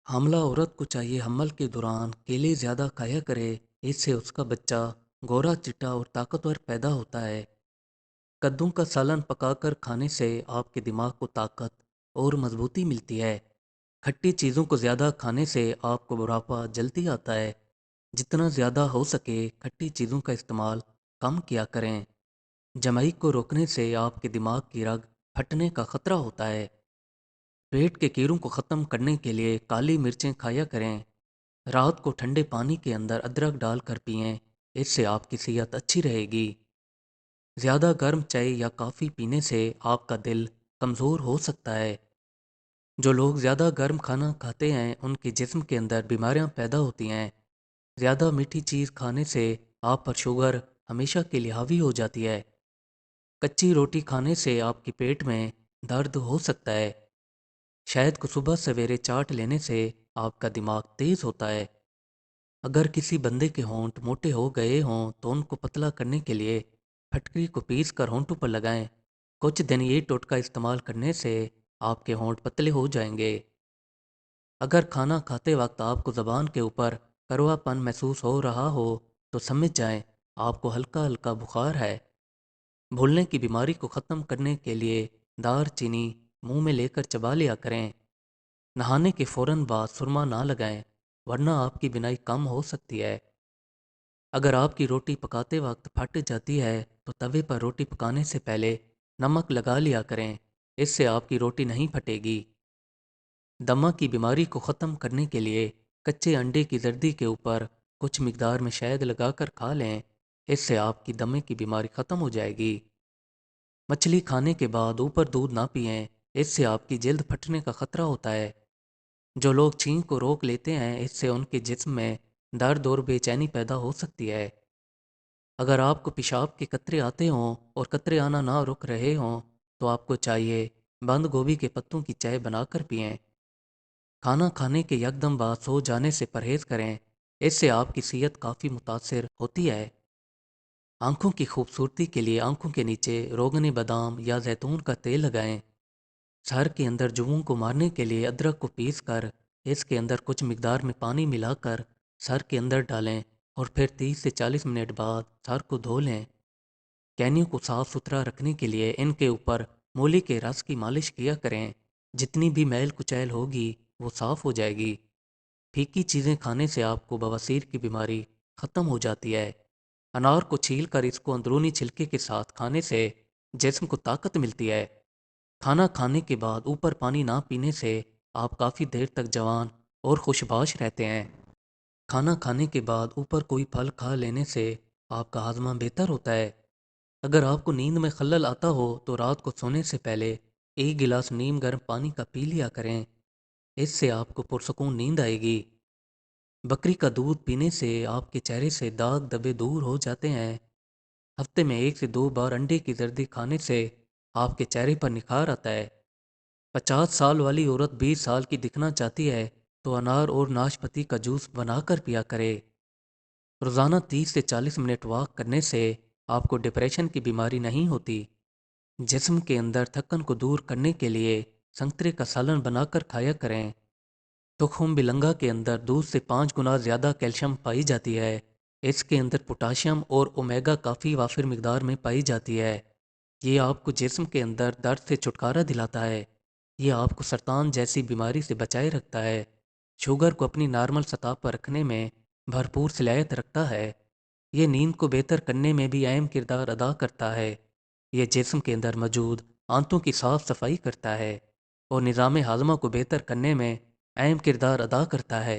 हामला औरत को चाहिए हमल के दौरान केले ज़्यादा खाया करे। इससे उसका बच्चा गोरा चिट्टा और ताकतवर पैदा होता है। कद्दू का सालन पकाकर खाने से आपके दिमाग को ताकत और मजबूती मिलती है। खट्टी चीज़ों को ज़्यादा खाने से आपको बुढ़ापा जल्दी आता है। जितना ज़्यादा हो सके खट्टी चीज़ों का इस्तेमाल कम किया करें। जमाई को रोकने से आपके दिमाग की रग फटने का खतरा होता है। पेट के कीड़ों को ख़त्म करने के लिए काली मिर्चें खाया करें। रात को ठंडे पानी के अंदर अदरक डालकर पिएं। इससे आपकी सेहत अच्छी रहेगी। ज़्यादा गर्म चाय या कॉफ़ी पीने से आपका दिल कमज़ोर हो सकता है। जो लोग ज़्यादा गर्म खाना खाते हैं उनके जिस्म के अंदर बीमारियां पैदा होती हैं। ज़्यादा मीठी चीज़ खाने से आप पर शुगर हमेशा के लिए हावी हो जाती है। कच्ची रोटी खाने से आपके पेट में दर्द हो सकता है। शहद को सुबह सवेरे चाट लेने से आपका दिमाग तेज़ होता है। अगर किसी बंदे के होंठ मोटे हो गए हों तो उनको पतला करने के लिए फटकरी को पीस कर होंठों पर लगाएं। कुछ दिन ये टोटका इस्तेमाल करने से आपके होंठ पतले हो जाएंगे। अगर खाना खाते वक्त आपको ज़बान के ऊपर कड़वापन महसूस हो रहा हो तो समझ जाएं आपको हल्का हल्का बुखार है। भूलने की बीमारी को ख़त्म करने के लिए दार चीनी मुंह में लेकर चबा लिया करें। नहाने के फौरन बाद सुरमा ना लगाएं वरना आपकी बिनाई कम हो सकती है। अगर आपकी रोटी पकाते वक्त फट जाती है तो तवे पर रोटी पकाने से पहले नमक लगा लिया करें। इससे आपकी रोटी नहीं फटेगी। दमा की बीमारी को ख़त्म करने के लिए कच्चे अंडे की जर्दी के ऊपर कुछ मिकदार में शहद लगाकर खा लें। इससे आपकी दमे की बीमारी ख़त्म हो जाएगी। मछली खाने के बाद ऊपर दूध ना पिएं। इससे आपकी जल्द फटने का खतरा होता है। जो लोग छींक को रोक लेते हैं इससे उनके जिस्म में दर्द और बेचैनी पैदा हो सकती है। अगर आपको पेशाब के कतरे आते हों और कतरे आना ना रुक रहे हों तो आपको चाहिए बंद गोभी के पत्तों की चाय बनाकर पिएं। खाना खाने के यकदम बाद सो जाने से परहेज़ करें। इससे आपकी सेहत काफ़ी मुतासर होती है। आंखों की खूबसूरती के लिए आंखों के नीचे रोगनी बादाम या जैतून का तेल लगाएं। सर के अंदर जुओं को मारने के लिए अदरक को पीस कर इसके अंदर कुछ मिकदार में पानी मिलाकर सर के अंदर डालें और फिर 30 से 40 मिनट बाद सर को धो लें। कैनियों को साफ सुथरा रखने के लिए इनके ऊपर मूली के रस की मालिश किया करें। जितनी भी मैल कुचैल होगी वो साफ हो जाएगी। फीकी चीज़ें खाने से आपको बवासीर की बीमारी ख़त्म हो जाती है। अनार को छील कर इसको अंदरूनी छिलके के साथ खाने से जिस्म को ताकत मिलती है। खाना खाने के बाद ऊपर पानी ना पीने से आप काफ़ी देर तक जवान और खुशबाश रहते हैं। खाना खाने के बाद ऊपर कोई फल खा लेने से आपका हाजमा बेहतर होता है। अगर आपको नींद में खलल आता हो तो रात को सोने से पहले एक गिलास नीम गर्म पानी का पी लिया करें। इससे आपको पुरसकून नींद आएगी। बकरी का दूध पीने से आपके चेहरे से दाग धब्बे दूर हो जाते हैं। हफ्ते में 1 से 2 बार अंडे की जर्दी खाने से आपके चेहरे पर निखार आता है। 50 साल वाली औरत 20 साल की दिखना चाहती है तो अनार और नाशपाती का जूस बनाकर पिया करे। रोज़ाना 30 से 40 मिनट वॉक करने से आपको डिप्रेशन की बीमारी नहीं होती। जिस्म के अंदर थकन को दूर करने के लिए संतरे का सालन बनाकर खाया करें। तुखम बिलंगा के अंदर दूध से 5 गुना ज़्यादा कैल्शियम पाई जाती है। इसके अंदर पोटाशियम और ओमेगा काफ़ी वाफिर मिकदार में पाई जाती है। ये आपको जिस्म के अंदर दर्द से छुटकारा दिलाता है। ये आपको सरतान जैसी बीमारी से बचाए रखता है। शुगर को अपनी नॉर्मल सतह पर रखने में भरपूर सलाहियत रखता है। ये नींद को बेहतर करने में भी अहम किरदार अदा करता है। ये जिस्म के अंदर मौजूद आंतों की साफ सफाई करता है और निज़ाम हाजमा को बेहतर करने में अहम किरदार अदा करता है।